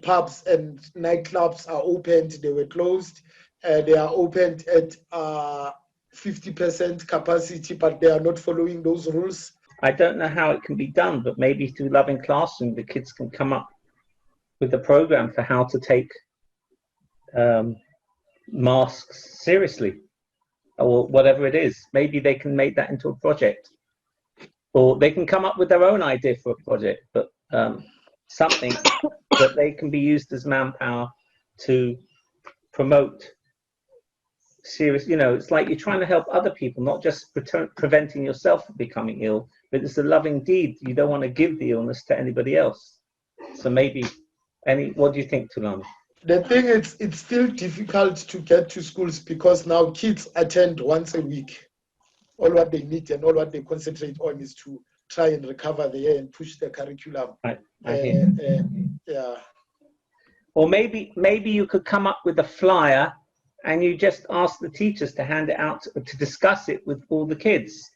pubs and nightclubs are opened. They were closed. They are opened at 50% capacity, but they are not following those rules. I don't know how it can be done, but maybe through Loving Classroom, the kids can come up with a program for how to take masks seriously, or whatever it is. Maybe they can make that into a project, or they can come up with their own idea for a project, but something that they can be used as manpower to promote serious, it's like you're trying to help other people, not just preventing yourself from becoming ill, but it's a loving deed. You don't want to give the illness to anybody else. So maybe, what do you think, Thulani? The thing is, it's still difficult to get to schools because now kids attend once a week. All what they need and all what they concentrate on is to try and recover the year and push the curriculum. I hear. Yeah. Or maybe you could come up with a flyer and you just ask the teachers to hand it out to discuss it with all the kids.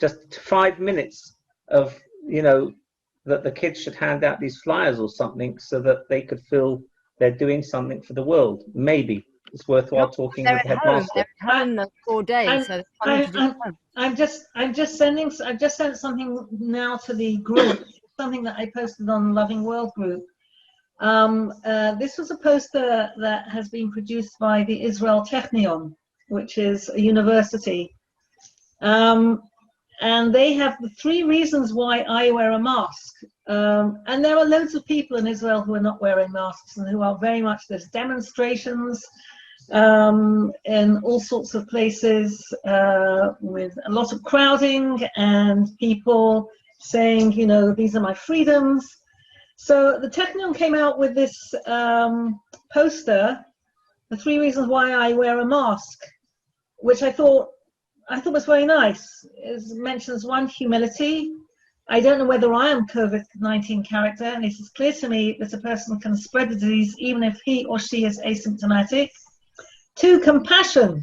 Just 5 minutes of, that the kids should hand out these flyers or something so that they could feel they're doing something for the world. Maybe it's worthwhile talking with the headmaster. They're at home the 4 days. I've just sent something now to the group, something that I posted on Loving World group. This was a poster that has been produced by the Israel Technion, which is a university. And they have the 3 reasons why I wear a mask. And there are loads of people in Israel who are not wearing masks and who are very much, there's demonstrations in all sorts of places with a lot of crowding and people saying, these are my freedoms. So the Technion came out with this poster, the 3 reasons why I wear a mask, which I thought was very nice. It mentions 1, humility. I don't know whether I am COVID-19 character, and it is clear to me that a person can spread the disease even if he or she is asymptomatic. 2, compassion.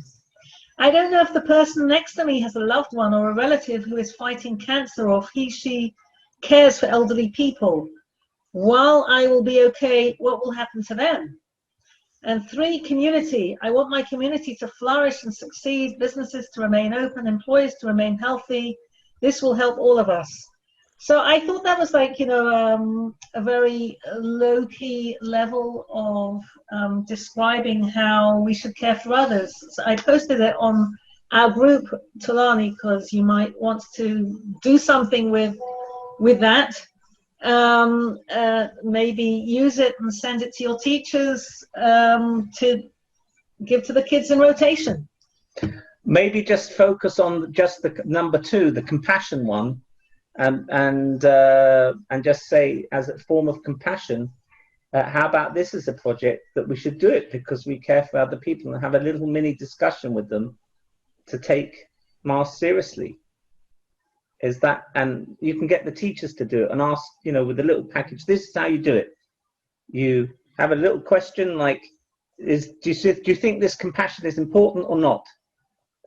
I don't know if the person next to me has a loved one or a relative who is fighting cancer, or if she cares for elderly people. While I will be okay, what will happen to them? And 3, community. I want my community to flourish and succeed, businesses to remain open, employees to remain healthy. This will help all of us. So I thought that was like, a very low-key level of describing how we should care for others. So I posted it on our group, Thulani, because you might want to do something with that. Maybe use it and send it to your teachers to give to the kids in rotation. Maybe just focus on just the number 2, the compassion one, and just say, as a form of compassion, how about this as a project that we should do it because we care for other people, and have a little mini discussion with them to take masks seriously. Is that, and you can get the teachers to do it and ask, with a little package, this is how you do it. You have a little question like, do you think this compassion is important or not?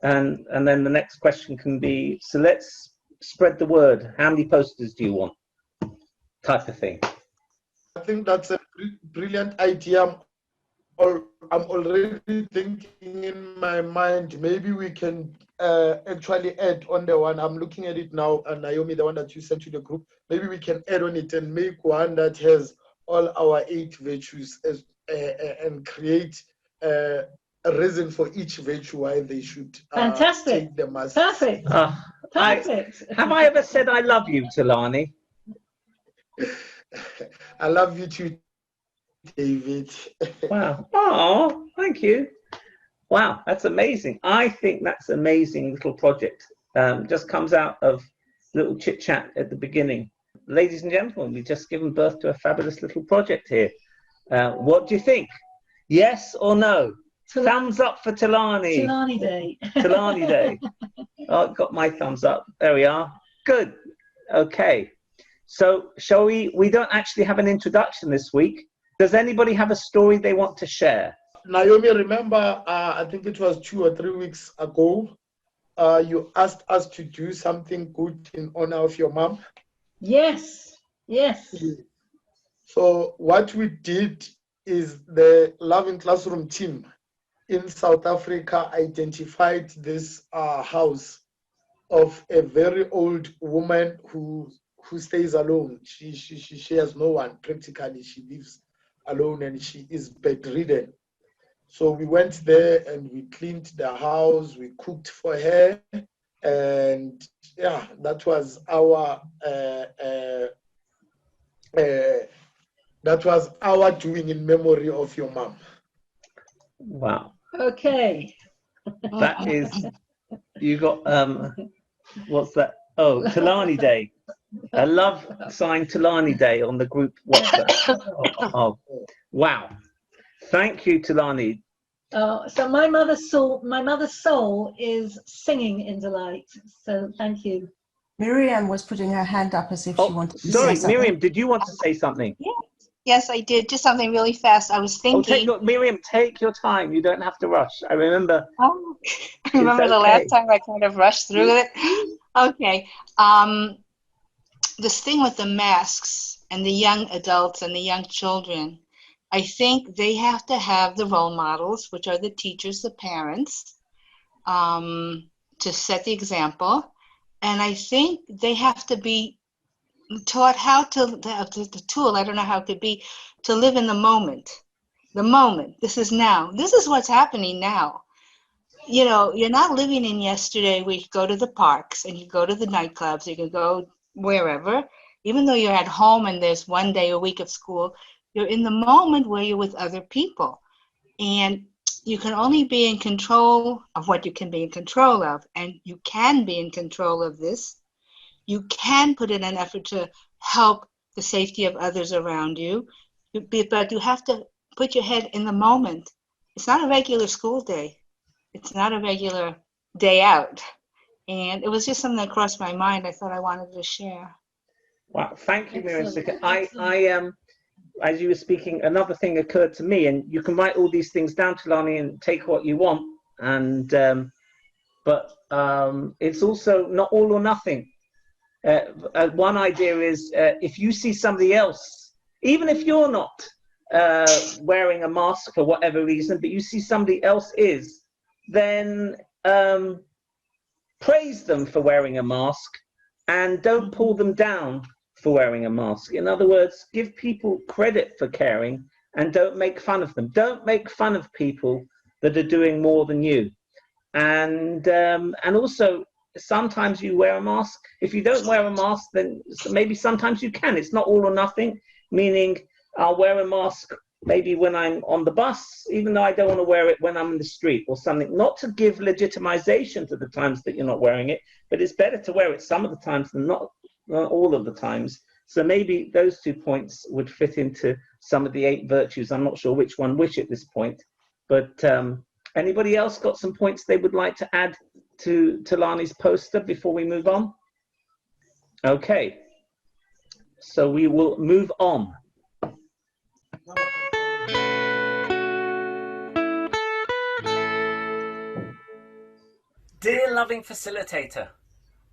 And then the next question can be, so let's spread the word. How many posters do you want? Type of thing. I think that's a brilliant idea. I'm already thinking in my mind, maybe we can actually add on the one. I'm looking at it now, and Naomi, the one that you sent to the group, maybe we can add on it and make one that has all our 8 virtues and create a reason for each virtue why they should Fantastic. take the mask. Perfect. Perfect. Have I ever said I love you, Thulani? I love you too, David. Wow. Oh, thank you. Wow, that's amazing. I think that's an amazing little project. Just comes out of little chit chat at the beginning. Ladies and gentlemen, we've just given birth to a fabulous little project here. What do you think? Yes or no? Thumbs up for Thulani. Thulani Day. Thulani Day. Oh, got my thumbs up. There we are. Good. Okay. So shall we don't actually have an introduction this week. Does anybody have a story they want to share? Naomi, remember, I think it was 2 or 3 weeks ago, you asked us to do something good in honor of your mom. Yes. Yes. So what we did is the Loving Classroom team in South Africa identified this house of a very old woman who stays alone. She has no one practically. She lives alone and she is bedridden. So we went there and we cleaned the house, we cooked for her, and yeah, that was our doing in memory of your mom. Wow. Okay. That is, you got, what's that? Oh, Tulani Day. I love sign Tulani Day on the group WhatsApp. Oh, wow. Thank you, Tulani. So my mother's soul is singing in delight. So thank you. Miriam was putting her hand up as if she wanted to sorry, say something. Miriam, did you want to say something? Yes, I did. Just something really fast. I was thinking. Miriam, take your time. You don't have to rush. I remember. Oh, I remember the last time I kind of rushed through it. Okay. This thing with the masks and the young adults and the young children, I think they have to have the role models, which are the teachers, the parents, to set the example. And I think they have to be taught how to, the tool, I don't know how it could be, to live in the moment. The moment. This is now. This is what's happening now. You know, you're not living in yesterday where you go to the parks and you go to the nightclubs, you can go wherever. Even though you're at home and there's one day a week of school, you're in the moment where you're with other people. And you can only be in control of what you can be in control of. And you can be in control of this. You can put in an effort to help the safety of others around you. But you have to put your head in the moment. It's not a regular school day. It's not a regular day out. And it was just something that crossed my mind. I thought I wanted to share. Wow, thank you, Miriam. I as you were speaking, another thing occurred to me, and you can write all these things down, Tulani, and take what you want. And but it's also not all or nothing. One idea is if you see somebody else, even if you're not wearing a mask for whatever reason, but you see somebody else is, then praise them for wearing a mask and don't pull them down for wearing a mask. In other words, give people credit for caring and don't make fun of them. Don't make fun of people that are doing more than you. And also, sometimes you wear a mask. If you don't wear a mask, then maybe sometimes you can. It's not all or nothing, meaning I'll wear a mask maybe when I'm on the bus, even though I don't want to wear it when I'm in the street or something. Not to give legitimization to the times that you're not wearing it, but it's better to wear it some of the times than not all of the times. So maybe those 2 points would fit into some of the 8 virtues. I'm not sure which one which at this point, but anybody else got some points they would like to add to Tulani's poster before we move on? Okay, so we will move on. Dear loving facilitator,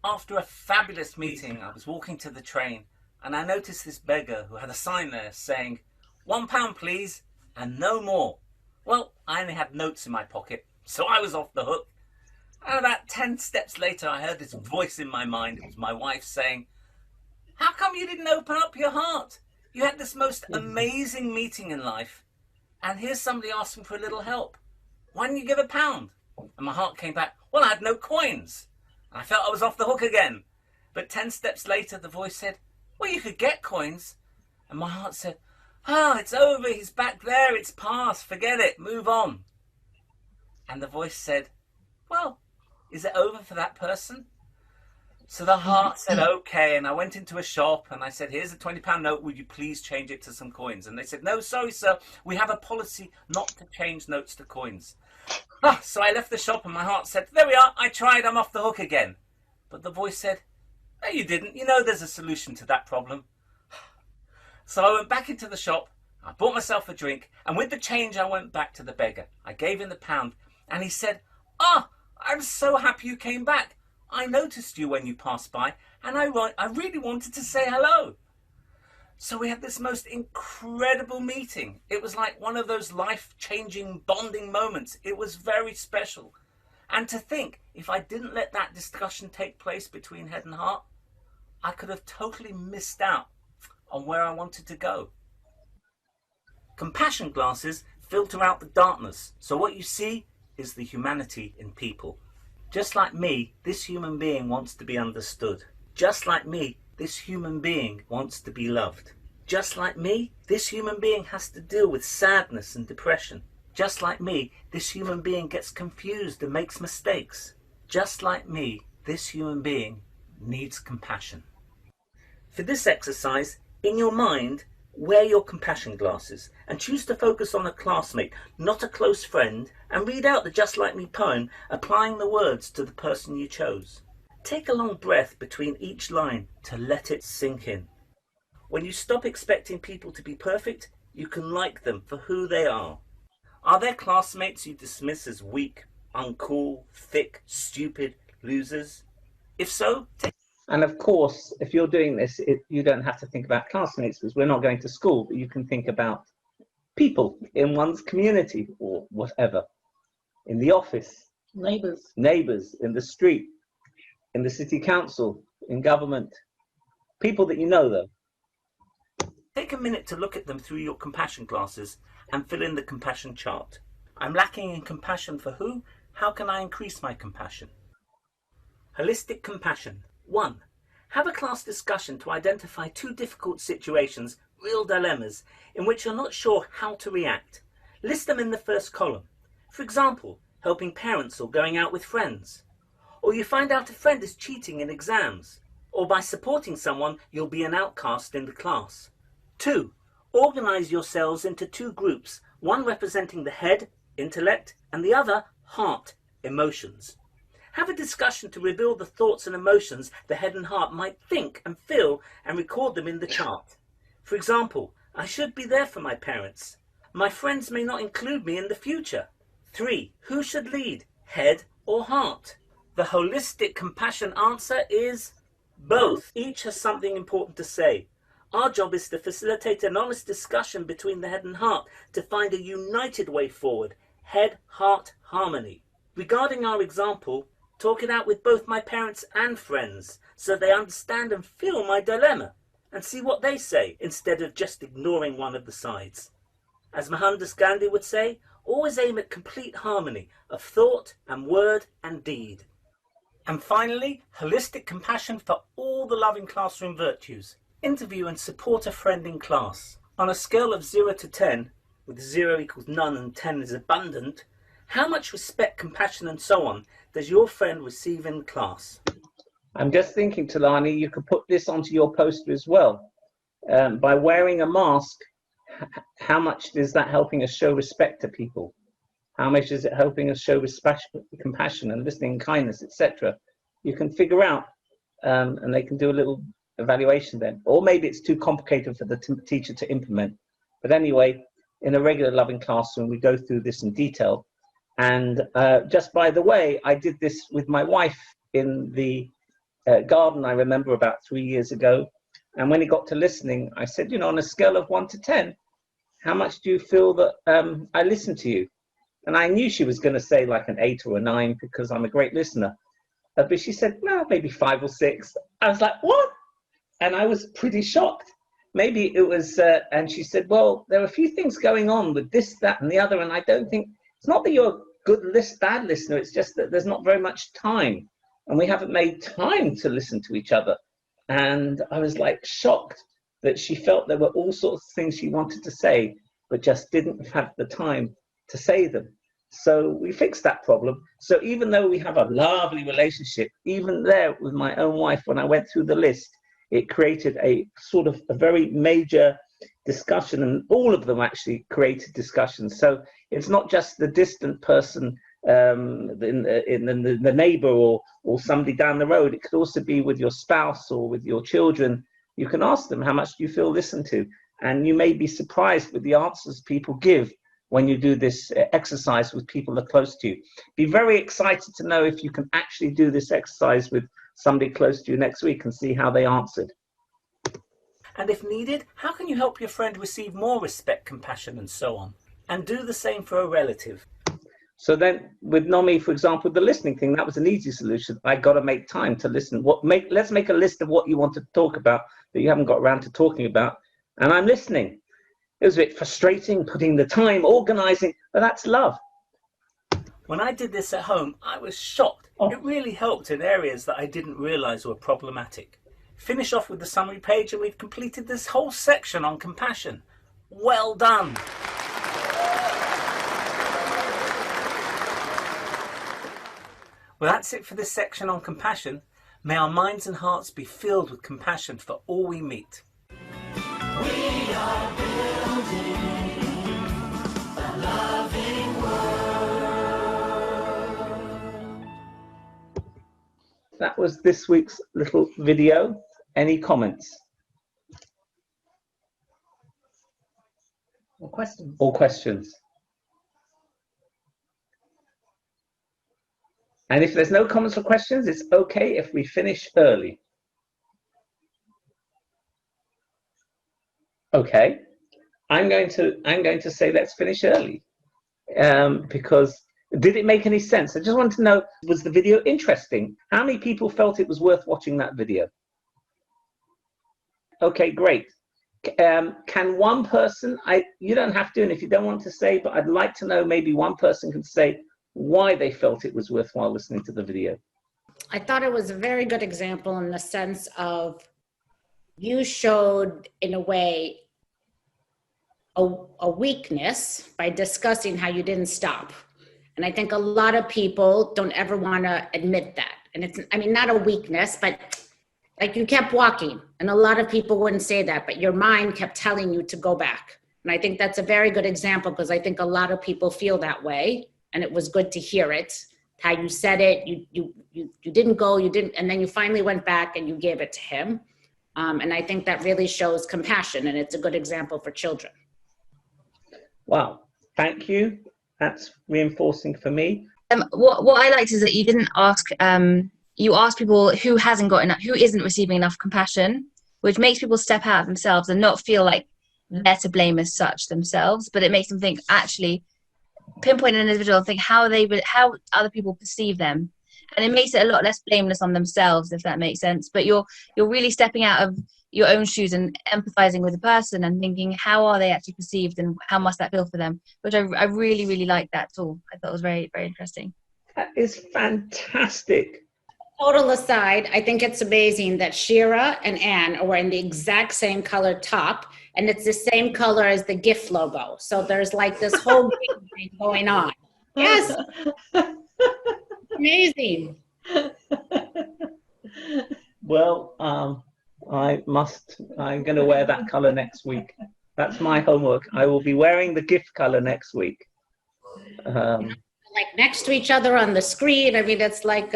after a fabulous meeting, I was walking to the train and I noticed this beggar who had a sign there saying, £1 please, and no more. Well, I only had notes in my pocket, so I was off the hook. And about 10 steps later, I heard this voice in my mind. It was my wife saying, how come you didn't open up your heart? You had this most amazing meeting in life, and here's somebody asking for a little help. Why didn't you give £1? And my heart came back, well, I had no coins. And I felt I was off the hook again. But 10 steps later, the voice said, well, you could get coins. And my heart said, it's over, he's back there, it's past, forget it, move on. And the voice said, well, is it over for that person? So the heart said, okay, and I went into a shop and I said, here's a £20 note, would you please change it to some coins? And they said, no, sorry, sir, we have a policy not to change notes to coins. So I left the shop and my heart said, there we are, I tried, I'm off the hook again. But the voice said, no, you didn't, you know there's a solution to that problem. So I went back into the shop, I bought myself a drink, and with the change I went back to the beggar. I gave him the £1 and he said, I'm so happy you came back. I noticed you when you passed by and I really wanted to say hello. So we had this most incredible meeting. It was like one of those life-changing bonding moments. It was very special. And to think, if I didn't let that discussion take place between head and heart, I could have totally missed out on where I wanted to go. Compassion glasses filter out the darkness, so what you see is the humanity in people. Just like me, this human being wants to be understood. Just like me, this human being wants to be loved. Just like me, this human being has to deal with sadness and depression. Just like me, this human being gets confused and makes mistakes. Just like me, this human being needs compassion. For this exercise, in your mind, wear your compassion glasses and choose to focus on a classmate, not a close friend, and read out the Just Like Me poem, applying the words to the person you chose. Take a long breath between each line to let it sink in. When you stop expecting people to be perfect, you can like them for who they are. Are there classmates you dismiss as weak, uncool, thick, stupid, losers? If so, And of course, if you're doing this, you don't have to think about classmates because we're not going to school, but you can think about people in one's community or whatever, in the office, neighbours, in the street, in the city council, in government, people that you know though. Take a minute to look at them through your compassion glasses and fill in the compassion chart. I'm lacking in compassion for who? How can I increase my compassion? Holistic compassion. 1. Have a class discussion to identify 2 difficult situations, real dilemmas, in which you're not sure how to react. List them in the first column. For example, helping parents or going out with friends. Or you find out a friend is cheating in exams. Or by supporting someone, you'll be an outcast in the class. 2. Organize yourselves into 2 groups, one representing the head, intellect, and the other, heart, emotions. Have a discussion to reveal the thoughts and emotions the head and heart might think and feel and record them in the chart. For example, I should be there for my parents. My friends may not include me in the future. 3. Who should lead, head or heart? The holistic compassion answer is both. Each has something important to say. Our job is to facilitate an honest discussion between the head and heart to find a united way forward, head-heart harmony. Regarding our example, talk it out with both my parents and friends so they understand and feel my dilemma and see what they say instead of just ignoring one of the sides. As Mohandas Gandhi would say, always aim at complete harmony of thought and word and deed. And finally, holistic compassion for all the loving classroom virtues. Interview and support a friend in class. On a scale of 0 to 10, with 0 equals none and 10 is abundant, how much respect, compassion and so on does your friend receive in class? I'm just thinking, Talani, you could put this onto your poster as well. By wearing a mask, how much is that helping us show respect to people? How much is it helping us show respect, compassion and listening, kindness, etc.? You can figure out, and they can do a little evaluation then. Or maybe it's too complicated for the teacher to implement. But anyway, in a regular loving classroom, we go through this in detail. And just by the way, I did this with my wife in the garden, I remember about 3 years ago. And when it got to listening, I said, you know, on a scale of 1 to 10, how much do you feel that I listened to you? And I knew she was going to say like an 8 or a 9 because I'm a great listener. But she said, no, maybe 5 or 6. I was like, what? And I was pretty shocked. Maybe it was, and she said, well, there are a few things going on with this, that, and the other. And I don't think, it's not that you're a bad listener. It's just that there's not very much time. And we haven't made time to listen to each other. And I was like shocked that she felt there were all sorts of things she wanted to say, but just didn't have the time to say them. So we fixed that problem. So even though we have a lovely relationship, even there with my own wife, when I went through the list, it created a sort of a very major discussion, and all of them actually created discussions. So it's not just the distant person, the neighbor or somebody down the road. It could also be with your spouse or with your children. You can ask them, how much do you feel listened to? And you may be surprised with the answers people give when you do this exercise with people that are close to you. Be very excited to know if you can actually do this exercise with somebody close to you next week and see how they answered. And if needed, how can you help your friend receive more respect, compassion, and so on? And do the same for a relative. So then with Nomi, for example, the listening thing, that was an easy solution. I got to make time to listen. Let's make a list of what you want to talk about that you haven't got around to talking about. And I'm listening. It was a bit frustrating, putting the time, organizing, but that's love. When I did this at home, I was shocked. It really helped in areas that I didn't realize were problematic. Finish off with the summary page and we've completed this whole section on compassion. Well done. Well, that's it for this section on compassion. May our minds and hearts be filled with compassion for all we meet. We are building a loving world. That was this week's little video. Any comments? Or questions? Or questions? And if there's no comments or questions, it's okay if we finish early. Okay, I'm going to say let's finish early because did it make any sense? I just want to know, was the video interesting? How many people felt it was worth watching that video? Okay, great. Can one person, you don't have to, and if you don't want to say, but I'd like to know, maybe one person can say why they felt it was worthwhile listening to the video. I thought it was a very good example in the sense of you showed, in a way, a weakness by discussing how you didn't stop. And I think a lot of people don't ever want to admit that. And it's, I mean, not a weakness, but like you kept walking. And a lot of people wouldn't say that, but your mind kept telling you to go back. And I think that's a very good example because I think a lot of people feel that way. And it was good to hear it, how you said it, you didn't go, you didn't, and then you finally went back and you gave it to him. And I think that really shows compassion, and it's a good example for children. Wow, thank you. That's reinforcing for me. What I liked is that you didn't ask, you asked people who hasn't got enough, who isn't receiving enough compassion, which makes people step out of themselves and not feel like they're to blame as such themselves, but it makes them think, actually, pinpoint an individual and think how other people perceive them, and it makes it a lot less blameless on themselves, if that makes sense. But you're really stepping out of your own shoes and empathizing with the person and thinking how are they actually perceived and how must that feel for them, which I really like that tool. I thought it was very, very interesting. That is fantastic. Total aside, I think it's amazing that Shira and Anne are wearing the exact same color top, and it's the same color as the GIF logo. So there's like this whole thing going on. Yes. Amazing. Well, I'm going to wear that color next week. That's my homework. I will be wearing the GIF color next week. Like next to each other on the screen. I mean, it's like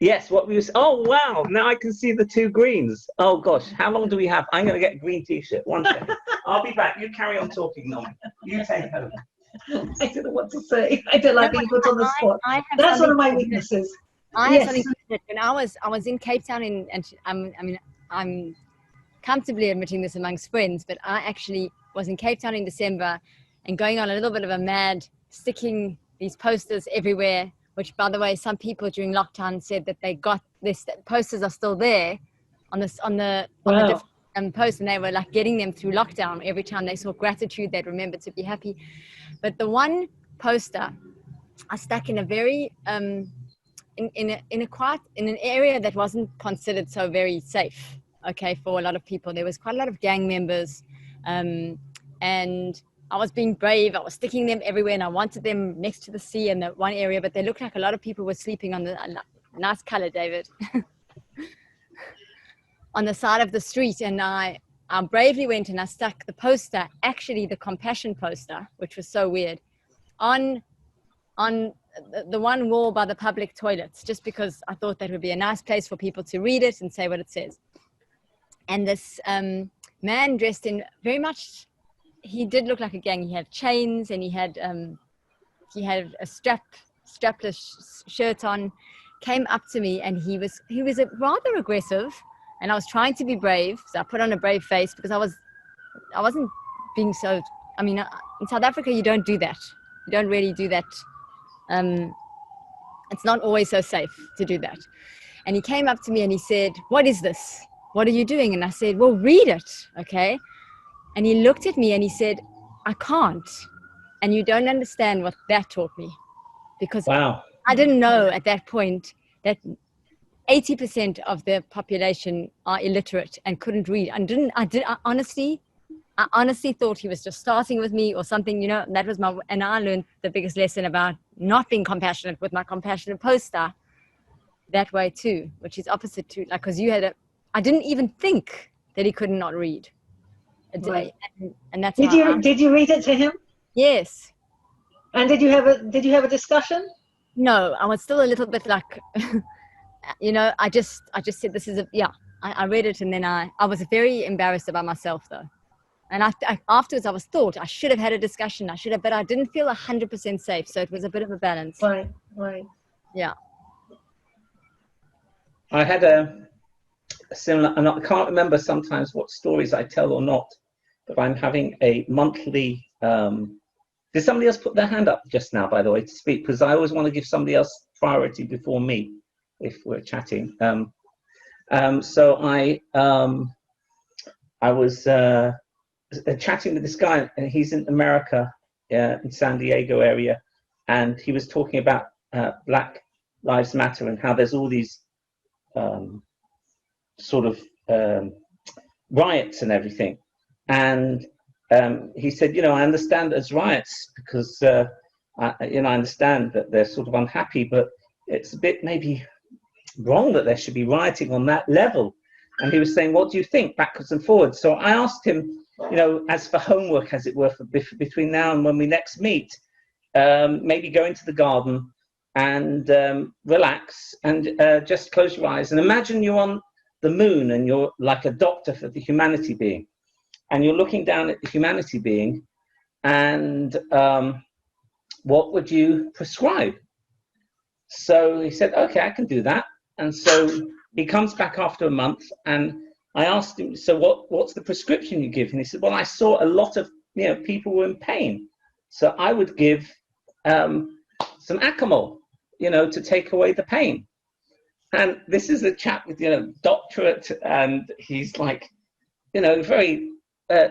yes, what we was, oh wow, now I can see the two greens. Oh gosh, how long do we have? I'm going to get a green t-shirt. 1 second. I'll be back. You carry on talking, Nomi. You take over. I don't know what to say. I don't like being put on the spot. That's one of my weaknesses. I have something to say. When I was in Cape Town, I'm comfortably admitting this amongst friends, but I actually was in Cape Town in December and going on a little bit of a mad, sticking these posters everywhere, which, by the way, some people during lockdown said that they got this, posters are still there on the different posts, and they were like getting them through lockdown. Every time they saw gratitude, they'd remember to be happy. But the one poster I stuck in a very in an area that wasn't considered so very safe, okay, for a lot of people. There was quite a lot of gang members, and I was being brave. I was sticking them everywhere, and I wanted them next to the sea in that one area, but they looked like a lot of people were sleeping on the nice color, David, on the side of the street. And I bravely went and I stuck the poster, actually the compassion poster, which was so weird, on the one wall by the public toilets, just because I thought that would be a nice place for people to read it and say what it says. And this man dressed in very much, he did look like a gang. He had chains and he had a strapless shirt on, came up to me, and he was rather aggressive, And I was trying to be brave. So I put on a brave face because I wasn't being so, I mean, in South Africa, you don't do that. You don't really do that. It's not always so safe to do that. And he came up to me and he said, "What is this? What are you doing?" And I said, "Well, read it, okay?" And he looked at me and he said, "I can't." And you don't understand what that taught me. Because Wow. I didn't know at that point that 80% of the population are illiterate and couldn't read. I honestly thought he was just starting with me or something, you know. That was and I learned the biggest lesson about not being compassionate with my compassionate poster that way too, which is opposite to, like, because I didn't even think that he could not read. Right. And that's did you read it to him? Yes. And did you have a discussion? No, I was still a little bit like, you know, I just said, this is I read it, and then I was very embarrassed about myself though. And afterwards I thought I should have had a discussion. But I didn't feel 100% safe. So it was a bit of a balance. Right. Yeah. I had a similar, and I can't remember sometimes what stories I tell or not, but I'm having a monthly, did somebody else put their hand up just now, by the way, to speak? Because I always want to give somebody else priority before me if we're chatting. So I was chatting with this guy, and he's in America, in San Diego area, and he was talking about Black Lives Matter and how there's all these riots and everything. And he said, you know, I understand there's riots because, I understand that they're sort of unhappy, but it's a bit maybe wrong that there should be rioting on that level. And he was saying, what do you think, backwards and forwards? So I asked him, you know, as for homework, as it were, between now and when we next meet, maybe go into the garden and relax and just close your eyes and imagine you're on the moon and you're like a doctor for the humanity being, and you're looking down at the humanity being, and what would you prescribe? So he said, okay, I can do that. And so he comes back after a month, and I asked him, so what's the prescription you give? And he said, well, I saw a lot of, you know, people were in pain, so I would give some Acamol, you know, to take away the pain. And this is a chap with, you know, doctorate, and he's like, you know, very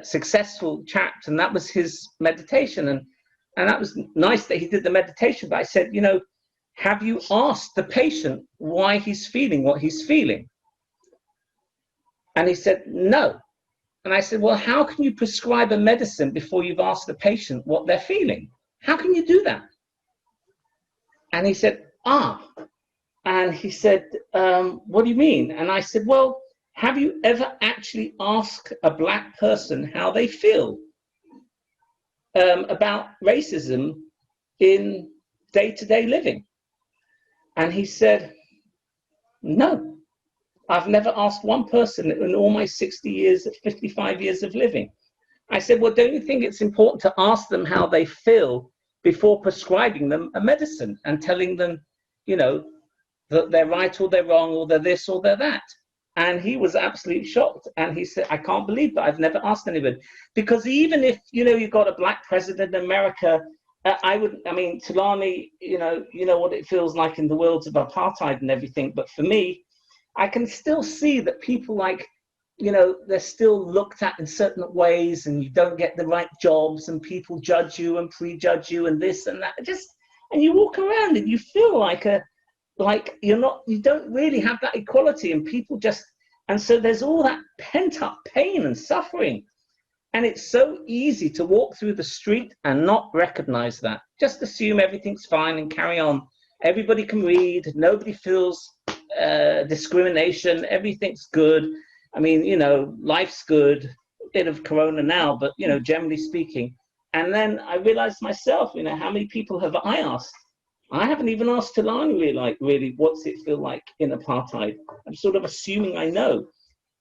successful chap, and that was his meditation, and that was nice that he did the meditation. But I said, you know, have you asked the patient why he's feeling what he's feeling? And he said, no. And I said, well, how can you prescribe a medicine before you've asked the patient what they're feeling? How can you do that? And he said, and he said, what do you mean? And I said, well, have you ever actually asked a Black person how they feel about racism in day-to-day living? And he said, no, I've never asked one person in all my 55 years of living. I said, well, don't you think it's important to ask them how they feel before prescribing them a medicine and telling them, you know, that they're right or they're wrong or they're this or they're that? And he was absolutely shocked. And he said, I can't believe that I've never asked anybody. Because even if, you know, you've got a Black president in America, Tulani, you know what it feels like in the worlds of apartheid and everything. But for me, I can still see that people, like, you know, they're still looked at in certain ways, and you don't get the right jobs, and people judge you and prejudge you and this and that. And you walk around and you feel like you don't really have that equality, and people and so there's all that pent up pain and suffering. And it's so easy to walk through the street and not recognize that. Just assume everything's fine and carry on. Everybody can read. Nobody feels discrimination. Everything's good. I mean, you know, life's good. A bit of corona now, but, you know, generally speaking. And then I realized myself, you know, how many people have I asked? I haven't even asked Tulani really, what's it feel like in apartheid? I'm sort of assuming I know.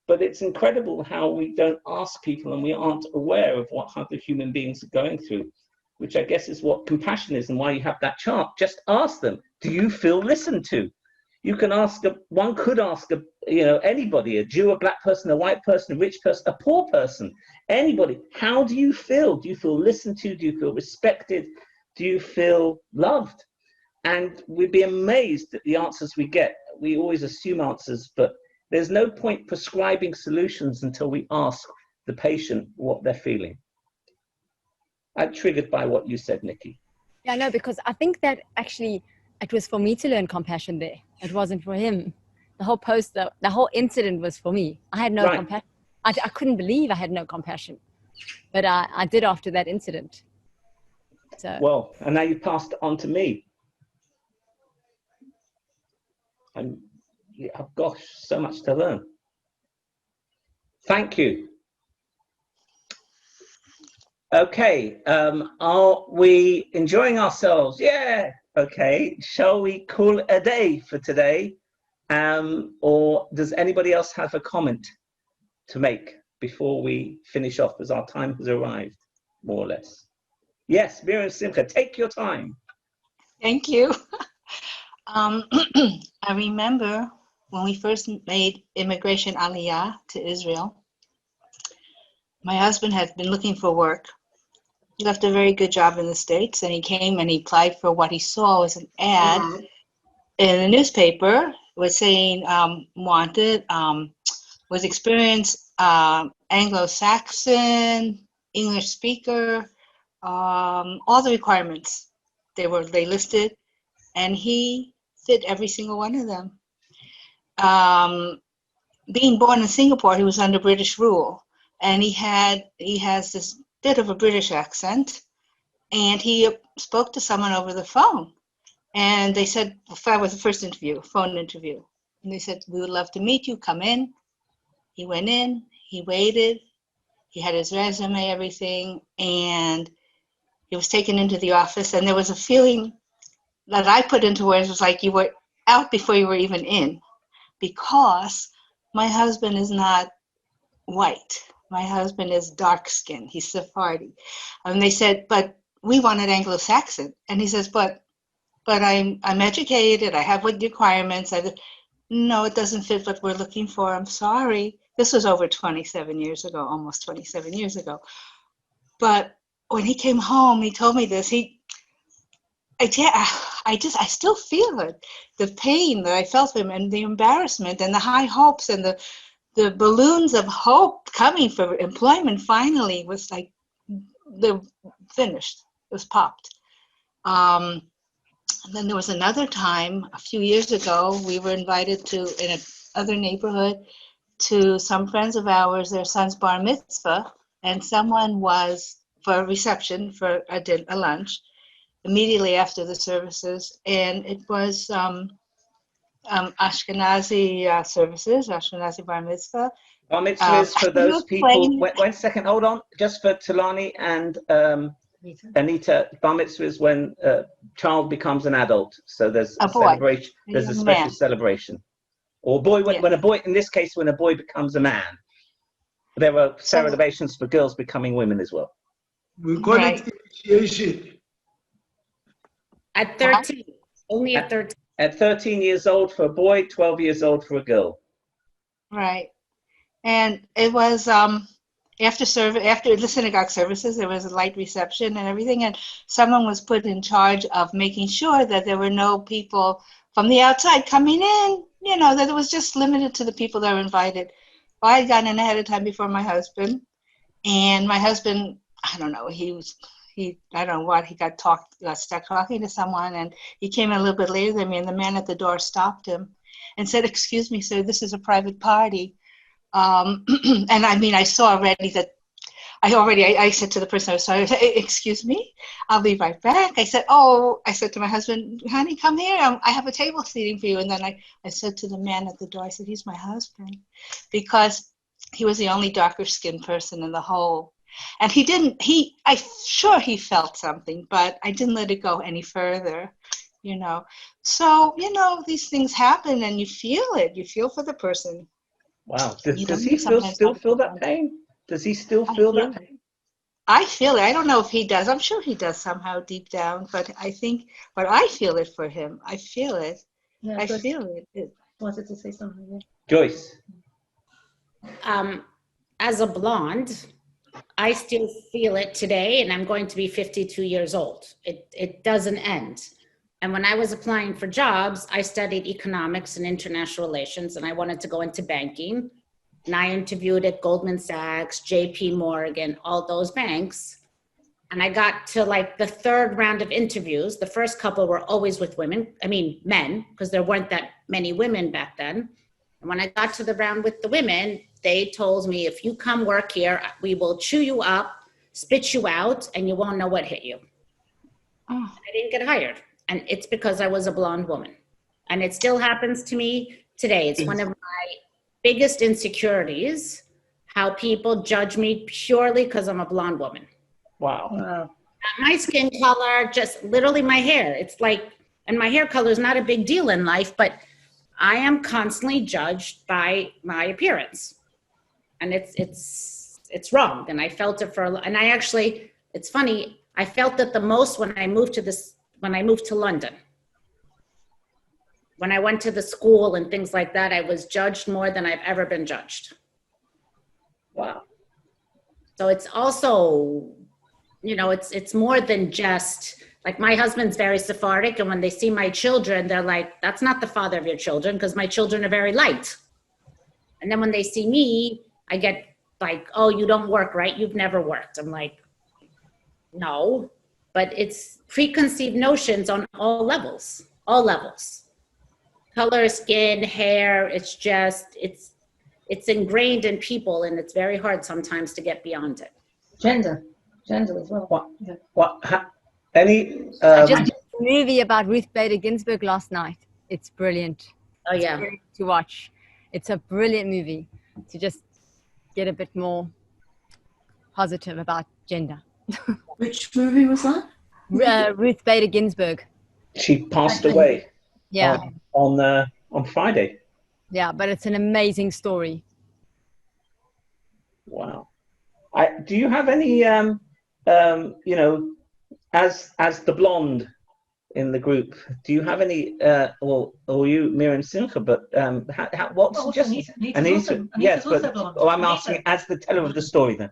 But it's incredible how we don't ask people, and we aren't aware of what other human beings are going through, which I guess is what compassion is and why you have that chart. Just ask them, do you feel listened to? You can ask, one could ask, anybody, a Jew, a black person, a white person, a rich person, a poor person, anybody, how do you feel? Do you feel listened to? Do you feel respected? Do you feel loved? And we'd be amazed at the answers we get. We always assume answers, but there's no point prescribing solutions until we ask the patient what they're feeling. I'm triggered by what you said, Nikki. Yeah, no, because I think that actually it was for me to learn compassion there. It wasn't for him. The whole post, the whole incident was for me. I had no compassion. I couldn't believe I had no compassion, but I did after that incident. So. Well, and now you passed it on to me. Gosh, so much to learn. Thank you. Okay, are we enjoying ourselves? Yeah. Okay, shall we call it a day for today? Or does anybody else have a comment to make before we finish off, as our time has arrived, more or less? Yes, Miriam Simcha, take your time. Thank you. I remember when we first made immigration aliyah to Israel, my husband had been looking for work. He left a very good job in the States, and he came and he applied for what he saw was an ad in the newspaper. Was saying wanted, was experienced Anglo-Saxon, English speaker, all the requirements they listed, and he fit every single one of them. Being born in Singapore, he was under British rule, and he has this bit of a British accent, and he spoke to someone over the phone, and they said, that was the first interview, phone interview, and they said, we would love to meet you, come in. He went in, he waited, he had his resume, everything, and he was taken into the office, and there was a feeling that I put into words, was like you were out before you were even in, because my husband is not white. My husband is dark skinned. He's Sephardi. And they said, but we wanted Anglo-Saxon. And he says, but I'm educated. I have what requirements. No, it doesn't fit what we're looking for. I'm sorry. This was over 27 years ago, almost 27 years ago. But when he came home, he told me this. I still feel it. The pain that I felt for him, and the embarrassment, and the high hopes, and the balloons of hope coming for employment finally was like they're finished. It was popped. And then there was another time a few years ago, we were invited to, in another neighborhood, to some friends of ours, their son's bar mitzvah, and someone was for a reception for a lunch immediately after the services, and it was Ashkenazi services, Ashkenazi bar mitzvah. Bar mitzvah is for those people. Wait a second, hold on. Just for Talani and Anita, bar mitzvah is when a child becomes an adult. So there's a celebration. There's a special celebration. Or boy, when a boy, in this case, when a boy becomes a man. There were celebrations for girls becoming women as well. We call it initiation. At 13, only at 13. At 13 years old for a boy, 12 years old for a girl. Right. And it was after the synagogue services, there was a light reception and everything, and someone was put in charge of making sure that there were no people from the outside coming in, that it was just limited to the people that were invited. Well, I had gotten in ahead of time before my husband, and my husband, I don't know, he got stuck talking to someone, and he came in a little bit later than me, and the man at the door stopped him and said, "Excuse me, sir, this is a private party." And I mean, I saw already that I said to the person I was talking to, "Excuse me, I'll be right back." I said to my husband, "Honey, come here. I have a table seating for you." And then I said to the man at the door, I said, "He's my husband," because he was the only darker skinned person in the whole. And I'm sure he felt something, but I didn't let it go any further, So, these things happen and you feel it. You feel for the person. Wow. Does he still feel that pain? Does he still feel that pain? I feel it. I don't know if he does. I'm sure he does somehow deep down, but I feel it for him. I feel it. Yeah, I good. feel it. Wanted to say something. Yeah. Joyce. As a blonde, I still feel it today, and I'm going to be 52 years old. It doesn't end. And when I was applying for jobs, I studied economics and international relations, and I wanted to go into banking. And I interviewed at Goldman Sachs, JP Morgan, all those banks. And I got to like the third round of interviews. The first couple were always with men, because there weren't that many women back then. And when I got to the round with the women, they told me, if you come work here, we will chew you up, spit you out, and you won't know what hit you. Oh. I didn't get hired. And it's because I was a blonde woman. And it still happens to me today. It's one of my biggest insecurities, how people judge me purely because I'm a blonde woman. Wow. Wow. My skin color, just literally my hair. It's like, and my hair color is not a big deal in life, but I am constantly judged by my appearance. And it's wrong. And I felt it and I actually, it's funny, I felt it the most when I moved to London. When I went to the school and things like that, I was judged more than I've ever been judged. Wow. So it's also, it's more than just, like my husband's very Sephardic, and when they see my children, they're like, that's not the father of your children, because my children are very light. And then when they see me, I get like, oh, you don't work, right? You've never worked. I'm like, no, but it's preconceived notions on all levels. Color, skin, hair, it's just, it's ingrained in people, and it's very hard sometimes to get beyond it. Gender as well. I just did a movie about Ruth Bader Ginsburg last night. It's brilliant. Oh yeah. It's brilliant to watch. It's a brilliant movie to just get a bit more positive about gender. Which movie was that? Ruth Bader Ginsburg. She passed away. Yeah. On Friday. Yeah, but it's an amazing story. Wow. Do you have any, as the blonde in the group, do you have any, or you, Miriam Simcha, but what's Anita's yes, also but blonde. I'm asking as the teller of the story then.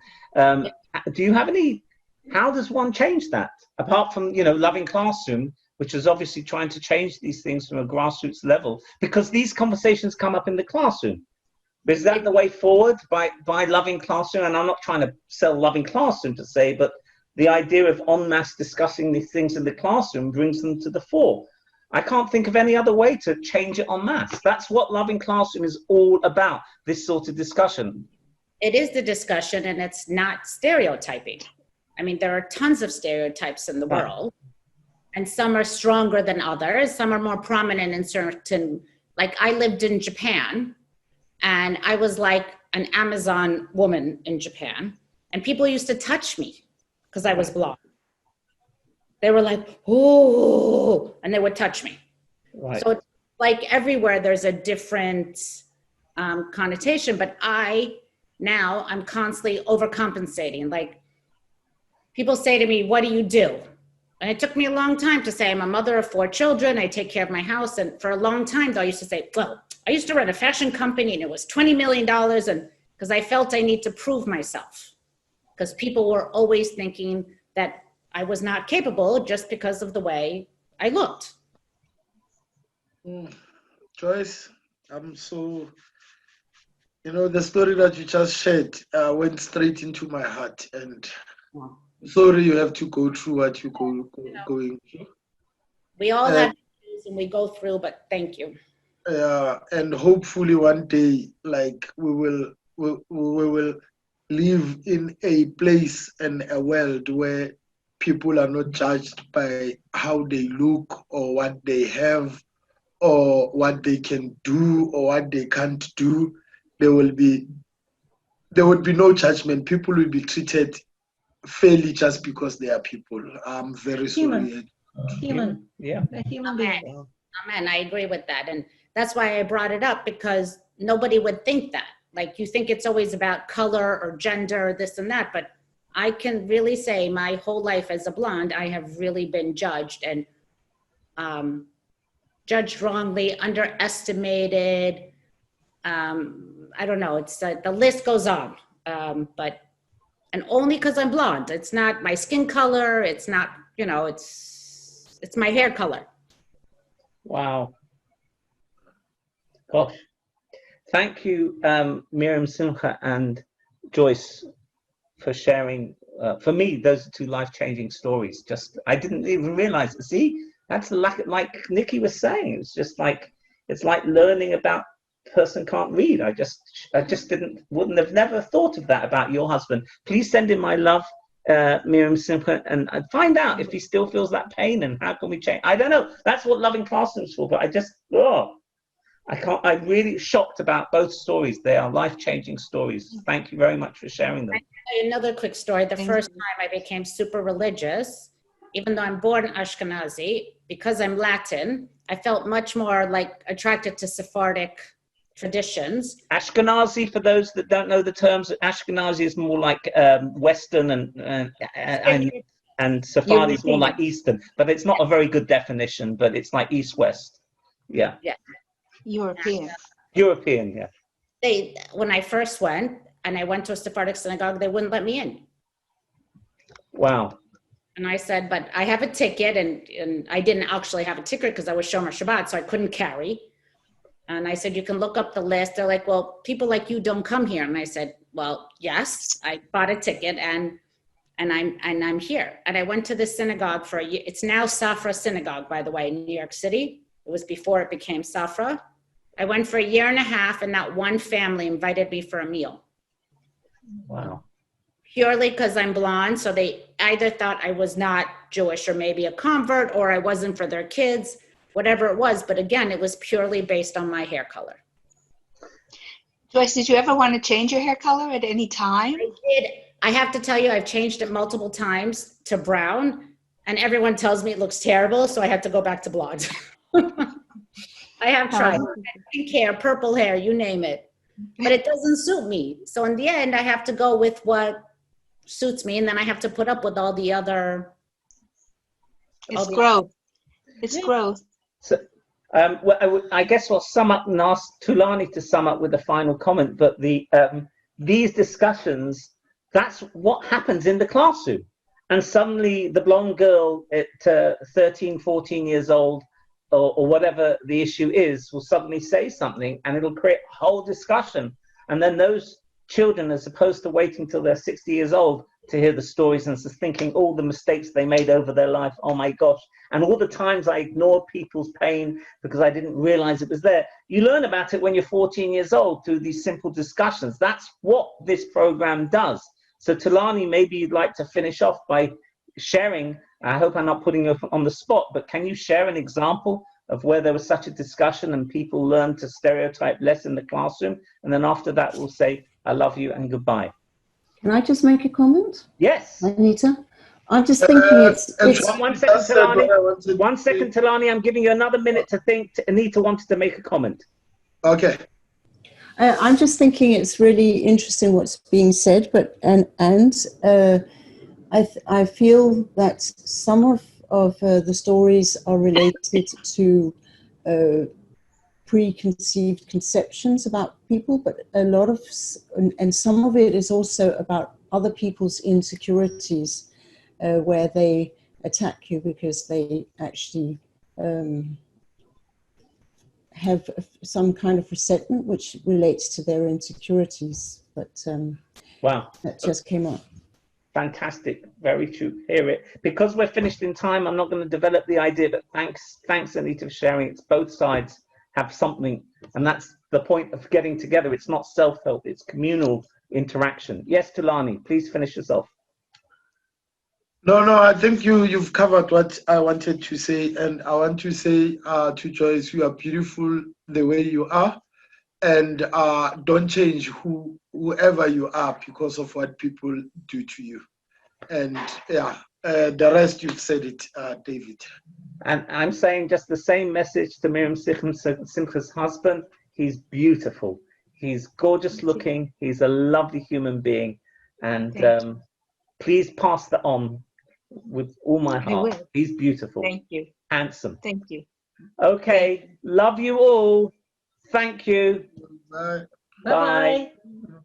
Do you have any, how does one change that? Apart from, Loving Classroom, which is obviously trying to change these things from a grassroots level, because these conversations come up in the classroom. Is that the way forward by Loving Classroom? And I'm not trying to sell Loving Classroom to say, but the idea of en masse discussing these things in the classroom brings them to the fore. I can't think of any other way to change it en masse. That's what Loving Classroom is all about, this sort of discussion. It is the discussion, and it's not stereotyping. I mean, there are tons of stereotypes in the world, and some are stronger than others. Some are more prominent in certain, like I lived in Japan, and I was like an Amazon woman in Japan, and people used to touch me because I was blonde. They were like, oh, and they would touch me. Right. So it's like everywhere there's a different connotation, but I'm constantly overcompensating. Like people say to me, what do you do? And it took me a long time to say, I'm a mother of 4 children. I take care of my house. And for a long time, though, I used to say, well, I used to run a fashion company and it was $20 million. And because I felt I need to prove myself, because people were always thinking that I was not capable just because of the way I looked. Joyce, I'm so, the story that you just shared went straight into my heart, and sorry you have to go through what you're going through. We all have issues and we go through, but thank you. And hopefully one day, like we will live in a place and a world where people are not judged by how they look or what they have or what they can do or what they can't do. There would be no judgment. People will be treated fairly just because they are people. I'm very sorry. Human. Yeah. A human being. Amen. I agree with that. And that's why I brought it up, because nobody would think that. Like, you think it's always about color or gender, this and that, but I can really say my whole life as a blonde, I have really been judged. And judged wrongly, underestimated. I don't know. It's the list goes on. But and only because I'm blonde. It's not my skin color. It's not, you know, it's my hair color. Wow. Gosh. Thank you, Miriam, Simcha, and Joyce, for sharing. For me, those are two life-changing stories. Just, I didn't even realize it. See, that's like Nikki was saying. It's just like, it's like learning about person can't read. I just wouldn't have never thought of that about your husband. Please send him my love, Miriam Simcha, and find out if he still feels that pain and how can we change. I don't know. That's what Loving Classrooms for. But I just, I'm really shocked about both stories. They are life-changing stories. Thank you very much for sharing them. I'll tell you another quick story. The first time I became super religious, even though I'm born Ashkenazi, because I'm Latin, I felt much more like attracted to Sephardic traditions. Ashkenazi, for those that don't know the terms, Ashkenazi is more like Western and Sephardi is more like Eastern, but it's not a very good definition, but it's like East-West. Yeah. Yeah. European. European, yeah. When I first went, and I went to a Sephardic synagogue, they wouldn't let me in. Wow. And I said, but I have a ticket, and I didn't actually have a ticket because I was Shomer Shabbat, so I couldn't carry. And I said, you can look up the list. They're like, well, people like you don't come here. And I said, well, yes, I bought a ticket and I'm here. And I went to the synagogue for a year. It's now Safra Synagogue, by the way, in New York City. It was before it became Safra. I went for a year and a half, and not one family invited me for a meal. Wow. Purely because I'm blonde. So they either thought I was not Jewish or maybe a convert, or I wasn't for their kids, whatever it was. But again, it was purely based on my hair color. Joyce, did you ever want to change your hair color at any time? I did. I have to tell you, I've changed it multiple times to brown, and everyone tells me it looks terrible, so I had to go back to blonde. I have tried pink hair, purple hair, you name it, but it doesn't suit me. So in the end, I have to go with what suits me, and then I have to put up with all the other. It's growth. It's growth. So, well, I guess I'll sum up and ask Tulani to sum up with a final comment. But these discussions, that's what happens in the classroom. And suddenly the blonde girl at 13, 14 years old, or whatever the issue is, will suddenly say something, and it'll create a whole discussion. And then those children, as opposed to waiting till they're 60 years old to hear the stories and thinking all the mistakes they made over their life, oh my gosh, and all the times I ignored people's pain because I didn't realize it was there. You learn about it when you're 14 years old through these simple discussions. That's what this program does. So Tulani, maybe you'd like to finish off by sharing. I hope I'm not putting you on the spot, but can you share an example of where there was such a discussion and people learned to stereotype less in the classroom? And then after that, we'll say, I love you and goodbye. Can I just make a comment? Yes. Anita? I'm just thinking it's 1 second, Tulani. 1 second, Tulani. I'm giving you another minute to think. Anita wanted to make a comment. Okay. I'm just thinking it's really interesting what's being said, but I feel that some of the stories are related to preconceived conceptions about people, but a lot of, and some of it is also about other people's insecurities, where they attack you because they actually have some kind of resentment which relates to their insecurities. But wow, that just came up. Fantastic, very true. Hear it. Because we're finished in time, I'm not going to develop the idea, but thanks Anita for sharing. It's both sides have something, and that's the point of getting together. It's not self-help, it's communal interaction. Yes, Tulani, please finish yourself. No, I think you've covered what I wanted to say, and I want to say to Joyce, you are beautiful the way you are, and don't change whoever you are because of what people do to you. And yeah, the rest you've said it, David. And I'm saying just the same message to Miriam Simcha's husband. He's beautiful. He's gorgeous looking. He's a lovely human being. And please pass that on with all my heart. He's beautiful. Thank you. Handsome. Thank you. Okay. Love you all. Thank you. Bye. Bye-bye. Bye.